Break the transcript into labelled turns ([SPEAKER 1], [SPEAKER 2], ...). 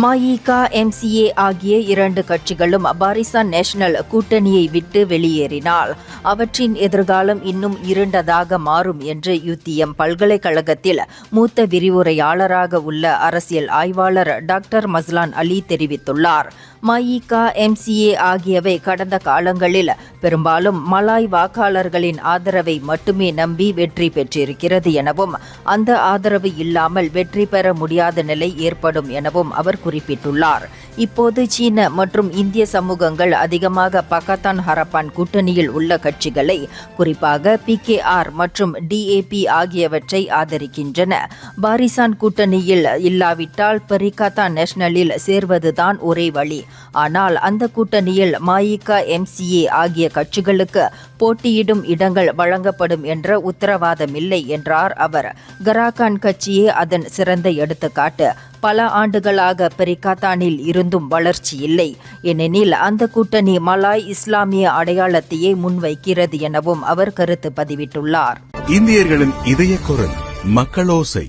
[SPEAKER 1] மஇகா, MCA ஆகிய இரண்டு கட்சிகளும் பாரிசான் நேஷனல் கூட்டணியை விட்டு வெளியேறினால் அவற்றின் எதிர்காலம் இன்னும் இருண்டதாக மாறும் என்று UTM பல்கலைக்கழகத்தில் மூத்த விரிவுரையாளராக உள்ள அரசியல் ஆய்வாளர் டாக்டர் மஸ்லான் அலி தெரிவித்துள்ளார். மஇகா, எம்சிஏ ஆகியவை கடந்த காலங்களில் பெரும்பாலும் மலாய் வாக்காளர்களின் ஆதரவை மட்டுமே நம்பி வெற்றி பெற்றிருக்கிறது எனவும் அந்த ஆதரவு இல்லாமல் வெற்றி பெற முடியாத நிலை ஏற்படும் எனவும் அவர் குறிப்பிட்டுள்ளார். இப்போது சீன மற்றும் இந்திய சமூகங்கள் அதிகமாக பக்கத்தான் ஹரப்பான் கூட்டணியில் உள்ள கட்சிகளை, குறிப்பாக PKR மற்றும் DAP ஆகியவற்றை ஆதரிக்கின்றன. பாரிசான் கூட்டணியில் இல்லாவிட்டால் பரிகத்தான் நேஷனலில் சேர்வதுதான் ஒரே வழி. ஆனால் அந்த கூட்டணியில் மஇகா, MCA ஆகிய கட்சிகளுக்கு போட்டியிடும் இடங்கள் வழங்கப்படும் என்ற உத்தரவாதமில்லை என்றார் அவர். கராகான் கட்சியே அதன் சிறந்த எடுத்துக்காட்டு. பல ஆண்டுகளாக பரிகத்தானில் இருந்தும் வளர்ச்சி இல்லை. ஏனெனில் அந்த கூட்டணி மலாய் இஸ்லாமிய அடையாளத்தையே முன்வைக்கிறது எனவும் அவர் கருத்து பதிவிட்டுள்ளார்.
[SPEAKER 2] இந்தியர்களின் இதய குரல் மக்களோசை.